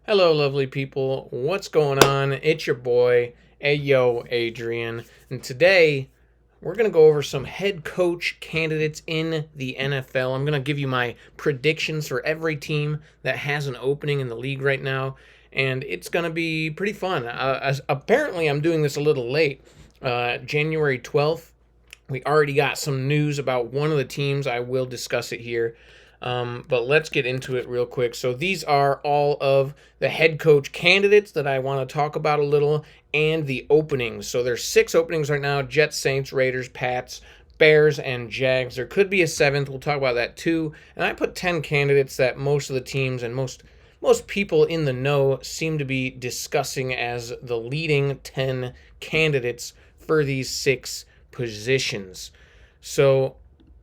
Hello, lovely people. What's going on? It's your boy, Ayo Adrian. And today, we're going to go over some head coach candidates in the NFL. I'm going to give you my predictions for every team that has an opening in the league right now. And it's going to be pretty fun. Apparently, I'm doing this a little late. January 12th, we already got some news about one of the teams. I will discuss it here. But let's get into it real quick. So these are all of the head coach candidates that I want to talk about a little and the openings. So there's 6 openings right now: Jets, Saints, Raiders, Pats, Bears, and Jags. There could be a 7th. We'll talk about that too. And I put 10 candidates that most of the teams and most people in the know seem to be discussing as the leading 10 candidates for these 6 positions. So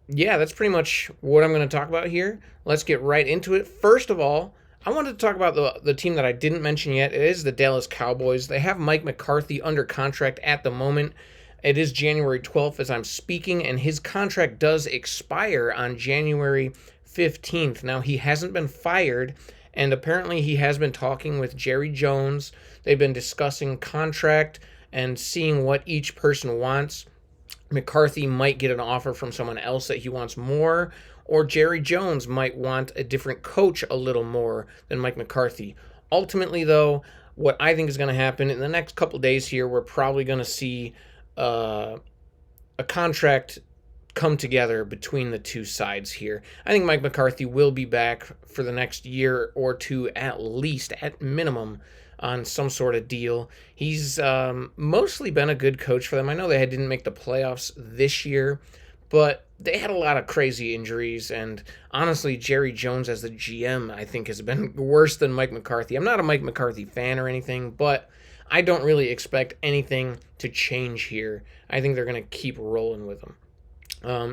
yeah, that's pretty much what I'm going to talk about here. Let's get right into it. First of all, I wanted to talk about the team that I didn't mention yet. It is the Dallas Cowboys. They have Mike McCarthy under contract at the moment. It is January 12th as I'm speaking, and his contract does expire on January 15th. Now, he hasn't been fired, and apparently he has been talking with Jerry Jones. They've been discussing contract and seeing what each person wants. McCarthy might get an offer from someone else that he wants more, or Jerry Jones might want a different coach a little more than Mike McCarthy. Ultimately, though, what I think is going to happen in the next couple days here, we're probably going to see a contract come together between the two sides here. I think Mike McCarthy will be back for the next year or two at least, at minimum, on some sort of deal. He's mostly been a good coach for them. I know they didn't make the playoffs this year, but they had a lot of crazy injuries, and honestly, Jerry Jones as the GM, I think, has been worse than Mike McCarthy. I'm not a Mike McCarthy fan or anything, but I don't really expect anything to change here. I think they're going to keep rolling with him.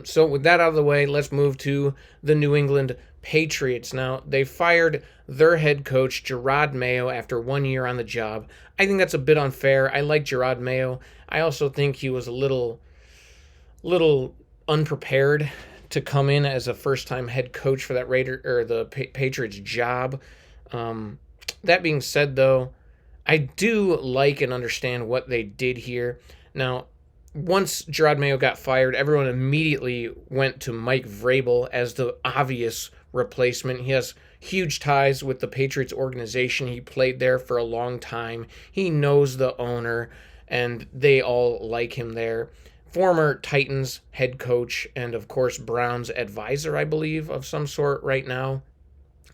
So with that out of the way, let's move to the New England Patriots. Now, they fired their head coach, Gerard Mayo, after 1 year on the job. I think that's a bit unfair. I like Gerard Mayo. I also think he was a little unprepared to come in as a first-time head coach for that the Patriots job. That being said, though, I do like and understand what they did here. Now, once Gerard Mayo got fired, everyone immediately went to Mike Vrabel as the obvious replacement. He has huge ties with the Patriots organization. He played there for a long time. He knows the owner, and they all like him there. Former Titans head coach and, of course, Browns advisor, I believe, of some sort right now.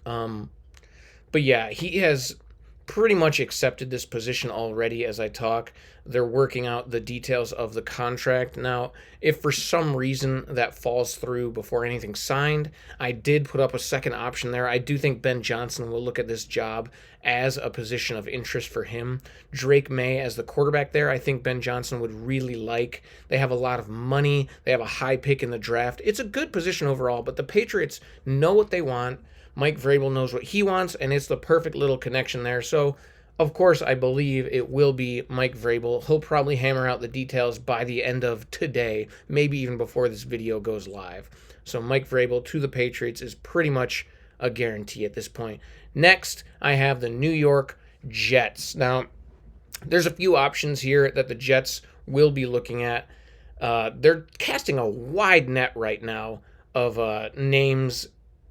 But yeah, he has pretty much accepted this position already as I talk. They're working out the details of the contract. Now, if for some reason that falls through before anything's signed, I did put up a second option there. I do think Ben Johnson will look at this job as a position of interest for him. Drake May as the quarterback there, I think Ben Johnson would really like. They have a lot of money. They have a high pick in the draft. It's a good position overall, but the Patriots know what they want. Mike Vrabel knows what he wants, and it's the perfect little connection there. So, of course, I believe it will be Mike Vrabel. He'll probably hammer out the details by the end of today, maybe even before this video goes live. So Mike Vrabel to the Patriots is pretty much a guarantee at this point. Next, I have the New York Jets. Now, there's a few options here that the Jets will be looking at. They're casting a wide net right now of names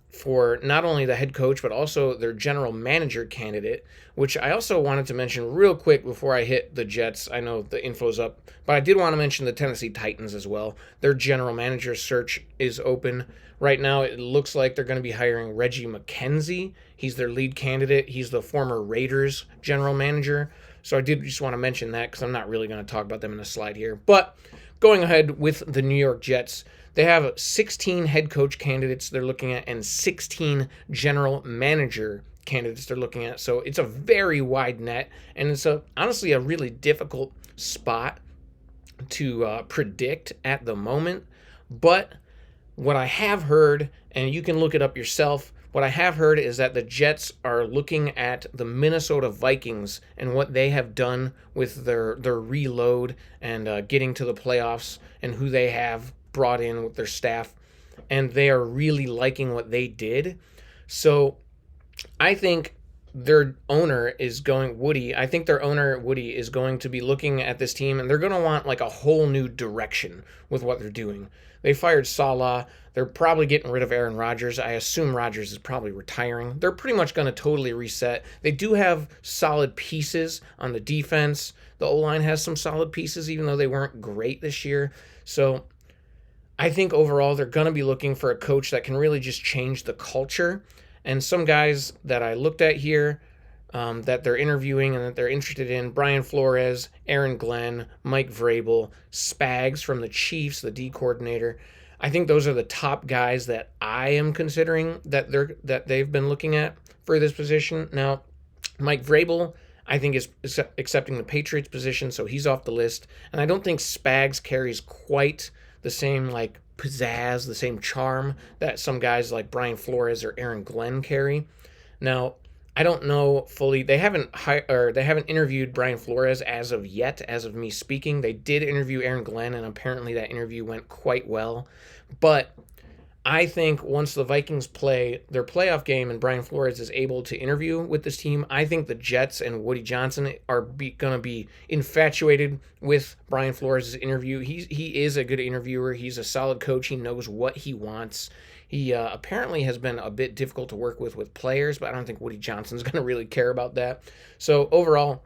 for not only the head coach, but also their general manager candidate, which I also wanted to mention real quick before I hit the Jets. I know the info's up, but I did want to mention the Tennessee Titans as well. Their general manager search is open. Right now, it looks like they're going to be hiring Reggie McKenzie. He's their lead candidate. He's the former Raiders general manager. So I did just want to mention that because I'm not really going to talk about them in a slide here. But going ahead with the New York Jets, they have 16 head coach candidates they're looking at and 16 general manager candidates they're looking at. So it's a very wide net, and it's honestly a really difficult spot to predict at the moment. But what I have heard, and you can look it up yourself, what I have heard is that the Jets are looking at the Minnesota Vikings and what they have done with their reload and getting to the playoffs and who they have brought in with their staff, and they are really liking what they did. So I think their owner is going, Woody, I think their owner, Woody, is going to be looking at this team and they're going to want like a whole new direction with what they're doing. They fired Salah. They're probably getting rid of Aaron Rodgers. I assume Rodgers is probably retiring. They're pretty much going to totally reset. They do have solid pieces on the defense. The O-line has some solid pieces, even though they weren't great this year. So I think overall they're going to be looking for a coach that can really just change the culture. And some guys that I looked at here that they're interviewing and that they're interested in: Brian Flores, Aaron Glenn, Mike Vrabel, Spags from the Chiefs, the D coordinator. I think those are the top guys that I am considering that they've been looking at for this position. Now, Mike Vrabel, I think, is accepting the Patriots position, so he's off the list. And I don't think Spags carries quite the same like pizzazz, the same charm that some guys like Brian Flores or Aaron Glenn carry. Now, I don't know fully. They haven't interviewed Brian Flores as of yet, as of me speaking. They did interview Aaron Glenn, and apparently that interview went quite well. But I think once the Vikings play their playoff game and Brian Flores is able to interview with this team, I think the Jets and Woody Johnson are going to be infatuated with Brian Flores' interview. He is a good interviewer. He's a solid coach. He knows what he wants. He apparently has been a bit difficult to work with players, but I don't think Woody Johnson's going to really care about that. So overall,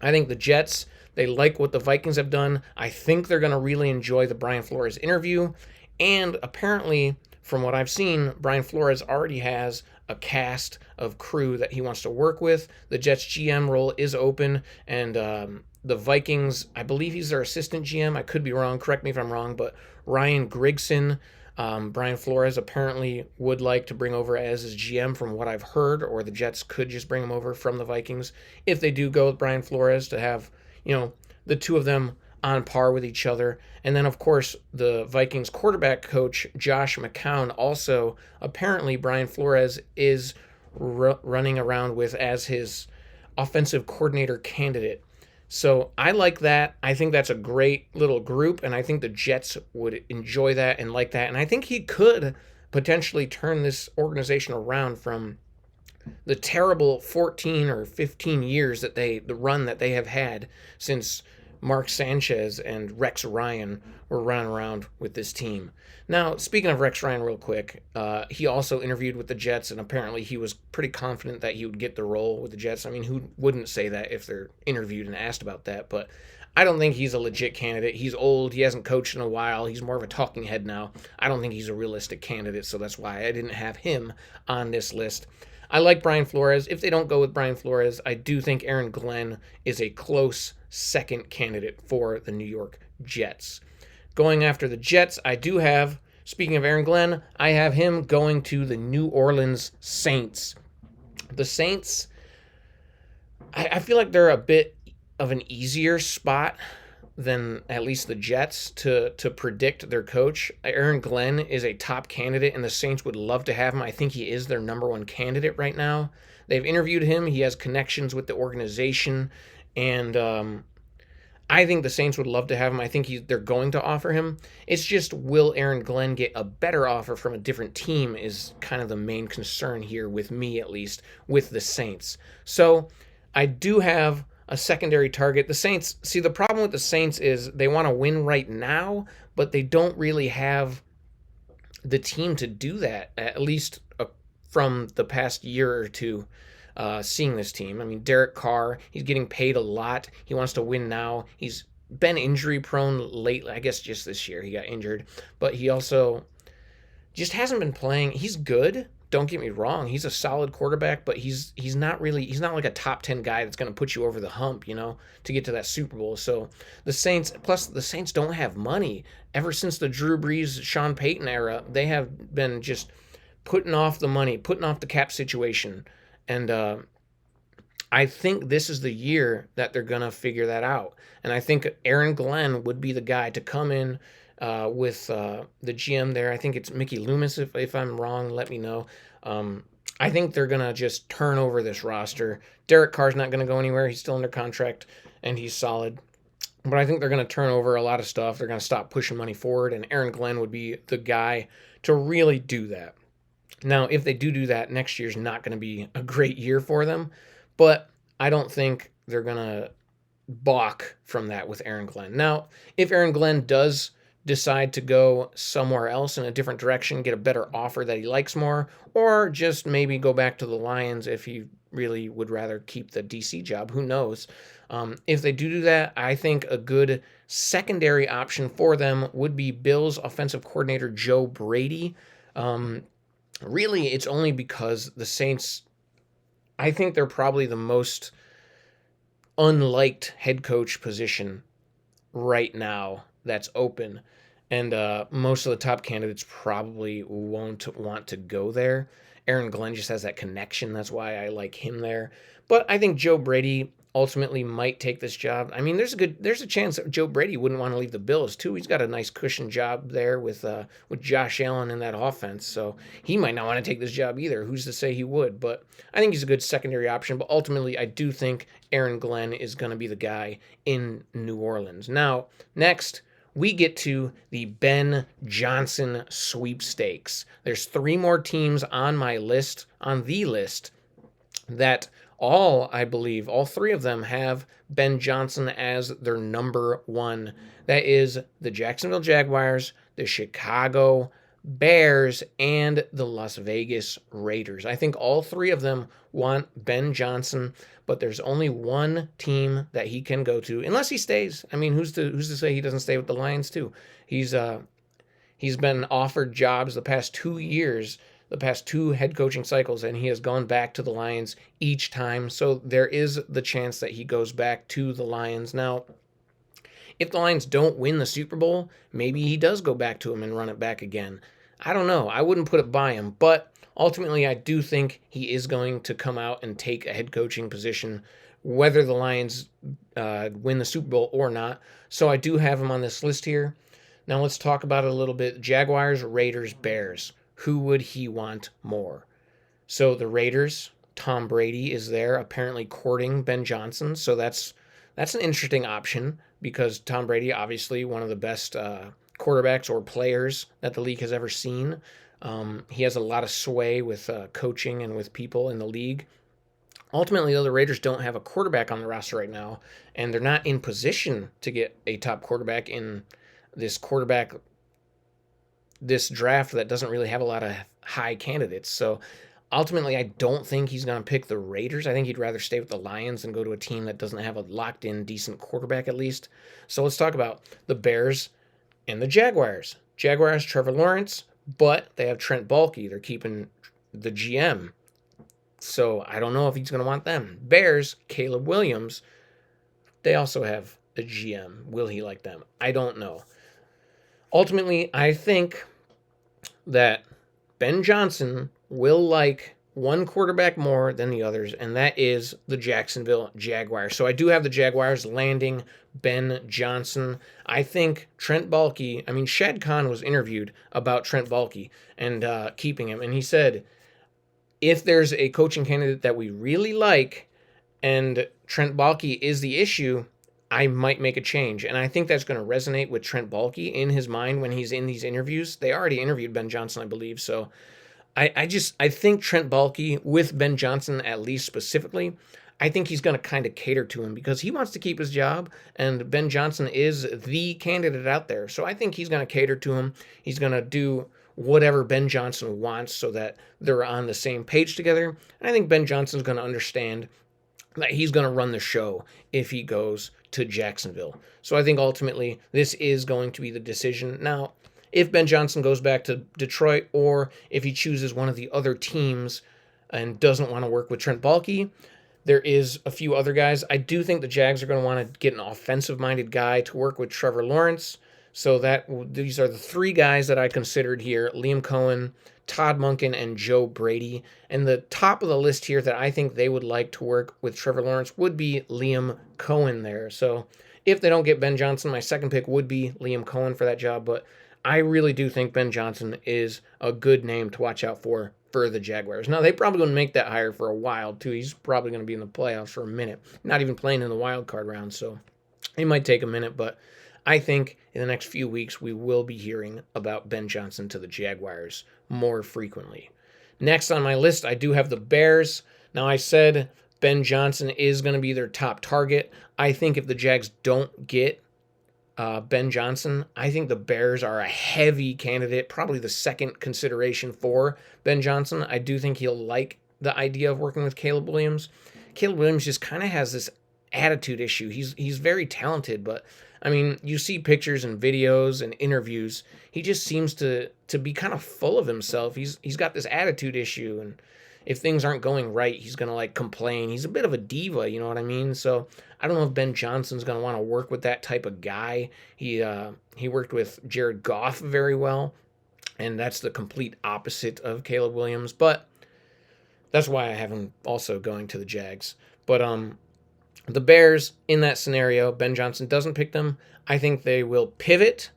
I think the Jets, they like what the Vikings have done. I think they're going to really enjoy the Brian Flores interview. And apparently, from what I've seen, Brian Flores already has a cast of crew that he wants to work with. The Jets GM role is open, and the Vikings, I believe he's their assistant GM. I could be wrong. Correct me if I'm wrong, but Ryan Grigson, Brian Flores apparently would like to bring over as his GM from what I've heard, or the Jets could just bring him over from the Vikings if they do go with Brian Flores, to have, the two of them on par with each other. And then, of course, the Vikings quarterback coach, Josh McCown, also apparently Brian Flores is running around with as his offensive coordinator candidate. So I like that. I think that's a great little group, and I think the Jets would enjoy that and like that. And I think he could potentially turn this organization around from the terrible 14 or 15 years the run that they have had since Mark Sanchez and Rex Ryan were running around with this team. Now, speaking of Rex Ryan real quick, he also interviewed with the Jets, and apparently he was pretty confident that he would get the role with the Jets. I mean, who wouldn't say that if they're interviewed and asked about that? But I don't think he's a legit candidate. He's old. He hasn't coached in a while. He's more of a talking head now. I don't think he's a realistic candidate, so that's why I didn't have him on this list. I like Brian Flores. If they don't go with Brian Flores, I do think Aaron Glenn is a close second candidate for the New York Jets. Going after the Jets, I do have, speaking of Aaron Glenn, I have him going to the New Orleans Saints. The Saints, I feel like they're a bit of an easier spot than at least the Jets to predict their coach. Aaron Glenn is a top candidate, and the Saints would love to have him. I think he is their number one candidate right now. They've interviewed him. He has connections with the organization, and I think the Saints would love to have him. I think they're going to offer him. It's just, will Aaron Glenn get a better offer from a different team is kind of the main concern here, with me at least, with the Saints. So I do have a secondary target. The Saints, see, the problem with the Saints is they want to win right now, but they don't really have the team to do that, at least from the past year or two. Seeing this team. I mean, Derek Carr, he's getting paid a lot. He wants to win now. He's been injury prone lately. I guess just this year he got injured, but he also just hasn't been playing. He's good. Don't get me wrong. He's a solid quarterback, but he's not like a top 10 guy that's going to put you over the hump, to get to that Super Bowl. So the Saints don't have money. Ever since the Drew Brees, Sean Payton era, they have been just putting off the money, putting off the cap situation. And I think this is the year that they're going to figure that out. And I think Aaron Glenn would be the guy to come in with the GM there. I think it's Mickey Loomis. If I'm wrong, let me know. I think they're going to just turn over this roster. Derek Carr's not going to go anywhere. He's still under contract, and he's solid. But I think they're going to turn over a lot of stuff. They're going to stop pushing money forward, and Aaron Glenn would be the guy to really do that. Now, if they do that, next year's not going to be a great year for them, but I don't think they're going to balk from that with Aaron Glenn. Now, if Aaron Glenn does decide to go somewhere else in a different direction, get a better offer that he likes more, or just maybe go back to the Lions if he really would rather keep the DC job, who knows? If they do that, I think a good secondary option for them would be Bills offensive coordinator Joe Brady. Really, it's only because the Saints, I think they're probably the most unliked head coach position right now that's open. And most of the top candidates probably won't want to go there. Aaron Glenn just has that connection. That's why I like him there. But I think Joe Brady ultimately might take this job. I mean, there's a chance that Joe Brady wouldn't want to leave the Bills too. He's got a nice cushion job there with Josh Allen in that offense, so he might not want to take this job either. Who's to say he would? But I think he's a good secondary option. But ultimately, I do think Aaron Glenn is going to be the guy in New Orleans. Now, next, we get to the Ben Johnson sweepstakes. There's 3 more teams on the list, that I believe, all 3 of them have Ben Johnson as their number 1. That is the Jacksonville Jaguars, the Chicago Bears, and the Las Vegas Raiders. I think all 3 of them want Ben Johnson, but there's only one team that he can go to, unless he stays. I mean, who's to say he doesn't stay with the Lions too? He's been offered jobs the past 2 years, the past 2 head coaching cycles, and he has gone back to the Lions each time. So there is the chance that he goes back to the Lions. Now, if the Lions don't win the Super Bowl, maybe he does go back to him and run it back again. I don't know. I wouldn't put it by him, but ultimately I do think he is going to come out and take a head coaching position, whether the Lions win the Super Bowl or not. So I do have him on this list here. Now let's talk about it a little bit. Jaguars, Raiders, Bears. Who would he want more? So the Raiders, Tom Brady is there, apparently courting Ben Johnson. So that's an interesting option because Tom Brady, obviously one of the best quarterbacks or players that the league has ever seen. He has a lot of sway with coaching and with people in the league. Ultimately, though, the Raiders don't have a quarterback on the roster right now, and they're not in position to get a top quarterback in this draft that doesn't really have a lot of high candidates. So ultimately, I don't think he's going to pick the Raiders. I think he'd rather stay with the Lions and go to a team that doesn't have a locked-in, decent quarterback at least. So let's talk about the Bears and the Jaguars. Jaguars, Trevor Lawrence, but they have Trent Baalke. They're keeping the GM. So I don't know if he's going to want them. Bears, Caleb Williams, they also have a GM. Will he like them? I don't know. Ultimately, I think that Ben Johnson will like one quarterback more than the others, and that is the Jacksonville Jaguars. So I do have the Jaguars landing Ben Johnson. I think Trent Baalke, Shad Khan was interviewed about Trent Baalke and keeping him, and he said, if there's a coaching candidate that we really like and Trent Baalke is the issue, I might make a change. And I think that's going to resonate with Trent Baalke in his mind when he's in these interviews. They already interviewed Ben Johnson, I believe. So I think Trent Baalke with Ben Johnson, at least specifically, I think he's going to kind of cater to him because he wants to keep his job and Ben Johnson is the candidate out there. So I think he's going to cater to him. He's going to do whatever Ben Johnson wants so that they're on the same page together. And I think Ben Johnson's going to understand that he's going to run the show if he goes to Jacksonville. So I think ultimately this is going to be the decision. Now, if Ben Johnson goes back to Detroit or if he chooses one of the other teams and doesn't want to work with Trent Baalke, there is a few other guys. I do think the Jags are going to want to get an offensive-minded guy to work with Trevor Lawrence. So these are the 3 guys that I considered here: Liam Cohen, Todd Monken, and Joe Brady. And the top of the list here that I think they would like to work with Trevor Lawrence would be Liam Cohen there. So if they don't get Ben Johnson, my second pick would be Liam Cohen for that job. But I really do think Ben Johnson is a good name to watch out for the Jaguars. Now, they probably wouldn't make that hire for a while, too. He's probably going to be in the playoffs for a minute, not even playing in the wild card round. So it might take a minute, but I think in the next few weeks we will be hearing about Ben Johnson to the Jaguars more frequently. Next on my list, I do have the Bears. Now, I said Ben Johnson is going to be their top target. I think if the Jags don't get Ben Johnson, I think the Bears are a heavy candidate, probably the second consideration for Ben Johnson. I do think he'll like the idea of working with Caleb Williams. Caleb Williams just kind of has this attitude issue. He's very talented, but I mean, you see pictures and videos and interviews. He just seems to be kind of full of himself. He's got this attitude issue, and if things aren't going right, he's gonna like complain. He's a bit of a diva, you know what I mean? So I don't know if Ben Johnson's gonna want to work with that type of guy. He worked with Jared Goff very well, and that's the complete opposite of Caleb Williams. But that's why I have him also going to the Jags. But the Bears, in that scenario, Ben Johnson doesn't pick them. I think they will pivot.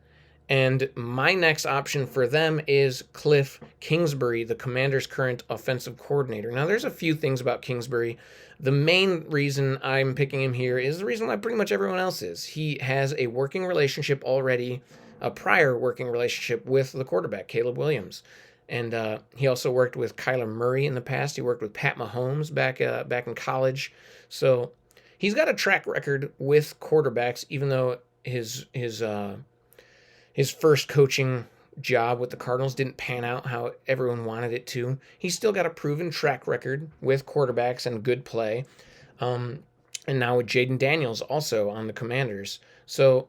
And my next option for them is Cliff Kingsbury, the Commanders' current offensive coordinator. Now, there's a few things about Kingsbury. The main reason I'm picking him here is the reason why pretty much everyone else is. He has a working relationship already, a prior working relationship with the quarterback, Caleb Williams. And he also worked with Kyler Murray in the past. He worked with Pat Mahomes back in college. So he's got a track record with quarterbacks, even though his first coaching job with the Cardinals didn't pan out how everyone wanted it to. He's still got a proven track record with quarterbacks and good play. And now with Jaden Daniels also on the Commanders. So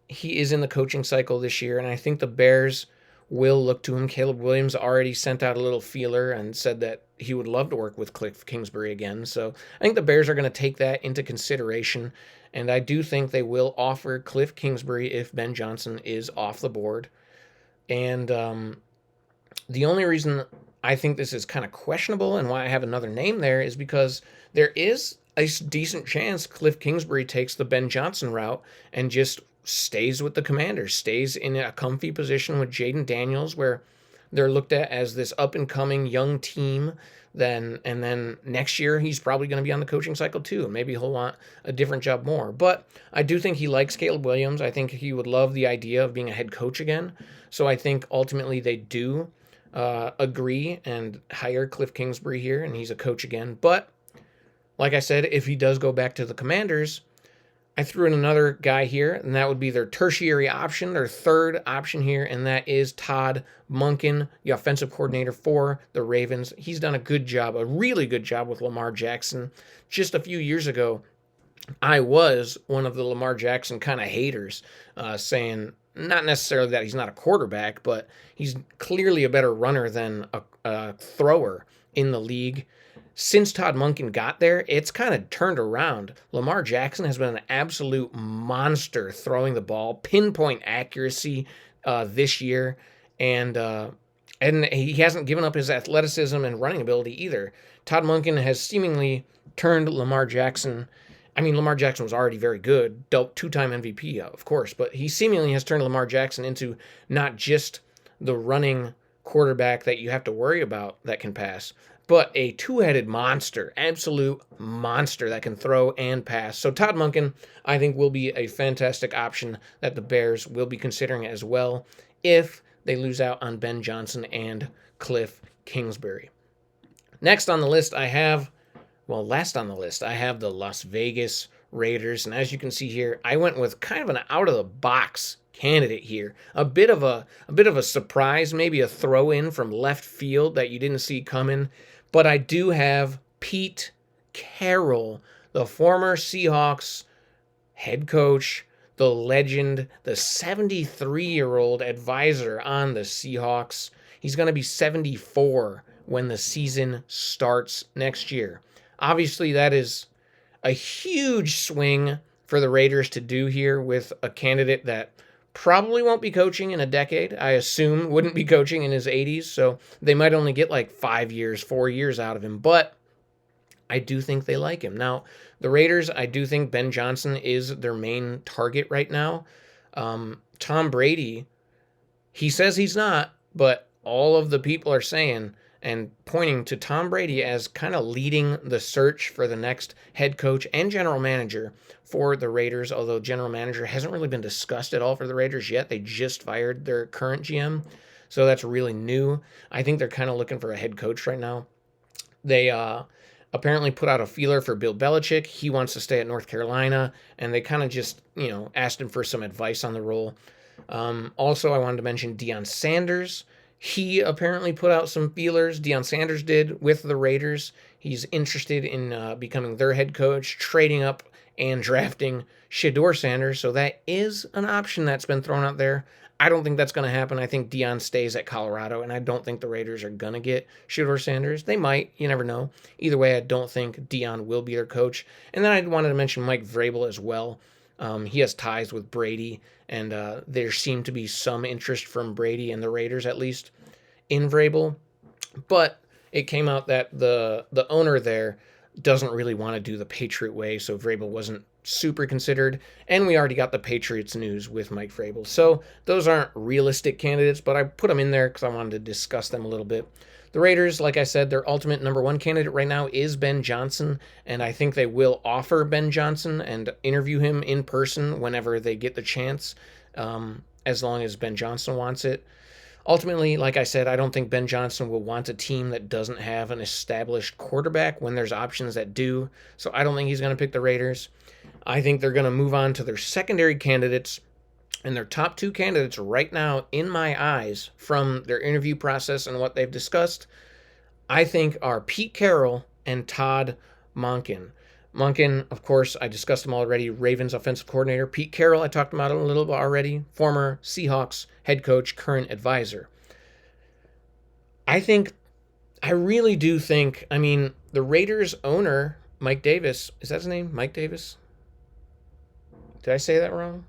he is in the coaching cycle this year, and I think the Bears will look to him. Caleb Williams already sent out a little feeler and said that he would love to work with Cliff Kingsbury again. So I think the Bears are going to take that into consideration, and I do think they will offer Cliff Kingsbury if Ben Johnson is off the board. And the only reason I think this is kind of questionable and why I have another name there is because there is a decent chance Cliff Kingsbury takes the Ben Johnson route and just stays with the Commanders, stays in a comfy position with Jaden Daniels, where they're looked at as this up-and-coming young team. And then next year, he's probably going to be on the coaching cycle too. Maybe he'll want a different job more. But I do think he likes Caleb Williams. I think he would love the idea of being a head coach again. So I think ultimately they do agree and hire Cliff Kingsbury here, and he's a coach again. But like I said, if he does go back to the Commanders, I threw in another guy here, and that would be their tertiary option, their third option here, and that is Todd Monken, the offensive coordinator for the Ravens. He's done a good job, a really good job with Lamar Jackson. Just a few years ago, I was one of the Lamar Jackson kind of haters, saying not necessarily that he's not a quarterback, but he's clearly a better runner than a thrower in the league. Since Todd Monken got there, it's kind of turned around. Lamar Jackson has been an absolute monster throwing the ball, pinpoint accuracy this year, and he hasn't given up his athleticism and running ability either. Todd Monken has seemingly turned Lamar Jackson. I mean, Lamar Jackson was already very good, two-time MVP, of course, but he seemingly has turned Lamar Jackson into not just the running quarterback that you have to worry about that can pass, but a two-headed monster, absolute monster that can throw and pass. So Todd Monken, I think, will be a fantastic option that the Bears will be considering as well if they lose out on Ben Johnson and Cliff Kingsbury. Next on the list, last on the list, I have the Las Vegas Raiders. And as you can see here, I went with kind of an out-of-the-box candidate here. A bit of a surprise, maybe a throw-in from left field that you didn't see coming. But I do have Pete Carroll, the former Seahawks head coach, the legend, the 73-year-old advisor on the Seahawks. He's going to be 74 when the season starts next year. Obviously, that is a huge swing for the Raiders to do here with a candidate that probably won't be coaching in a decade. I assume wouldn't be coaching in his 80s, so they might only get like 4 years out of him. But I do think they like him. Now, the Raiders, I do think Ben Johnson is their main target right now. Tom Brady, he says he's not, but all of the people are saying and pointing to Tom Brady as kind of leading the search for the next head coach and general manager for the Raiders, although general manager hasn't really been discussed at all for the Raiders yet. They just fired their current GM. So that's really new. I think they're kind of looking for a head coach right now. They apparently put out a feeler for Bill Belichick. He wants to stay at North Carolina, and they kind of just, asked him for some advice on the role. Also, I wanted to mention Deion Sanders. He apparently put out some feelers. Deion Sanders did with the Raiders. He's interested in becoming their head coach, trading up and drafting Shedeur Sanders. So that is an option that's been thrown out there. I don't think that's going to happen. I think Deion stays at Colorado, and I don't think the Raiders are going to get Shedeur Sanders. They might. You never know. Either way, I don't think Deion will be their coach. And then I wanted to mention Mike Vrabel as well. He has ties with Brady, and there seemed to be some interest from Brady and the Raiders, at least, in Vrabel. But it came out that the owner there doesn't really want to do the Patriot way, so Vrabel wasn't super considered, and we already got the Patriots news with Mike Vrabel. So those aren't realistic candidates, but I put them in there because I wanted to discuss them a little bit. The Raiders, like I said, their ultimate number one candidate right now is Ben Johnson, and I think they will offer Ben Johnson and interview him in person whenever they get the chance, as long as Ben Johnson wants it. Ultimately, like I said, I don't think Ben Johnson will want a team that doesn't have an established quarterback when there's options that do, so I don't think he's going to pick the Raiders. I think they're going to move on to their secondary candidates, and their top two candidates right now, in my eyes, from their interview process and what they've discussed, I think are Pete Carroll and Todd Monken. Monken, of course, I discussed him already, Ravens offensive coordinator. Pete Carroll, I talked about him a little bit already, former Seahawks head coach, current advisor. I really do think, the Raiders owner, Mike Davis, is that his name? Mike Davis? Did I say that wrong?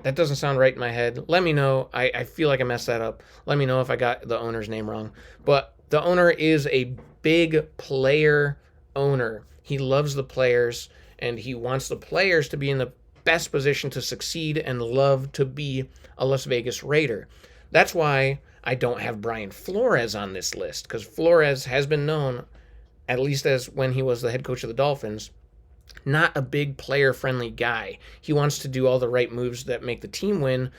That doesn't sound right in my head. Let me know. I feel like I messed that up. Let me know if I got the owner's name wrong. But the owner is a big player owner. He loves the players, and he wants the players to be in the best position to succeed and love to be a Las Vegas Raider. That's why I don't have Brian Flores on this list, because Flores has been known, at least as when he was the head coach of the Dolphins, not a big player-friendly guy. He wants to do all the right moves that make the team win,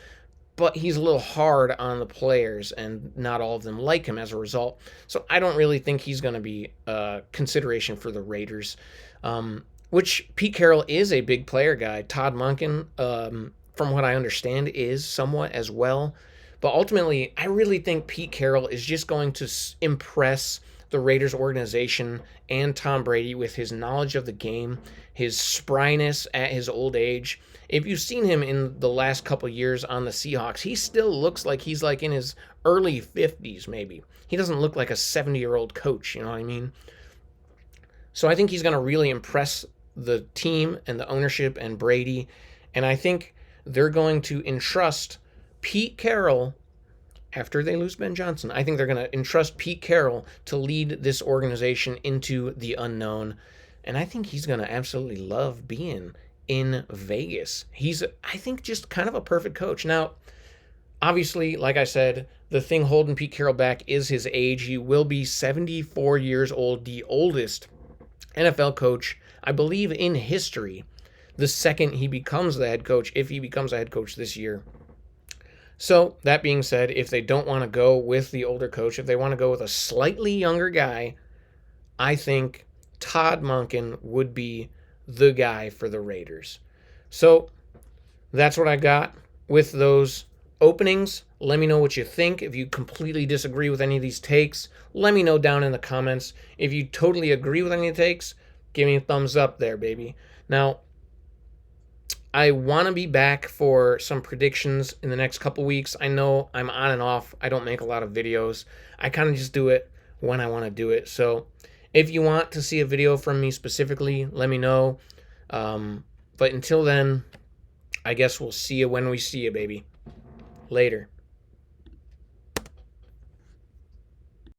but he's a little hard on the players, and not all of them like him as a result. So I don't really think he's going to be a consideration for the Raiders, which Pete Carroll is a big player guy. Todd Monken, from what I understand, is somewhat as well. But ultimately, I really think Pete Carroll is just going to impress the Raiders organization and Tom Brady with his knowledge of the game, his spryness at his old age. If you've seen him in the last couple years on the Seahawks, he still looks like he's like in his early 50s maybe. He doesn't look like a 70-year-old coach, you know what I mean? So I think he's going to really impress the team and the ownership and Brady, and I think they're going to entrust Pete Carroll. After they lose Ben Johnson, I think they're going to entrust Pete Carroll to lead this organization into the unknown. And I think he's going to absolutely love being in Vegas. He's, I think, just kind of a perfect coach. Now, obviously, like I said, the thing holding Pete Carroll back is his age. He will be 74 years old, the oldest NFL coach, I believe, in history, the second he becomes the head coach, if he becomes a head coach this year. So, that being said, if they don't want to go with the older coach, if they want to go with a slightly younger guy, I think Todd Monken would be the guy for the Raiders. So, that's what I got with those openings. Let me know what you think. If you completely disagree with any of these takes, let me know down in the comments. If you totally agree with any of the takes, give me a thumbs up there, baby. Now, I want to be back for some predictions in the next couple weeks. I know I'm on and off. I don't make a lot of videos. I kind of just do it when I want to do it. So if you want to see a video from me specifically, let me know. But until then, I guess we'll see you when we see you, baby. Later.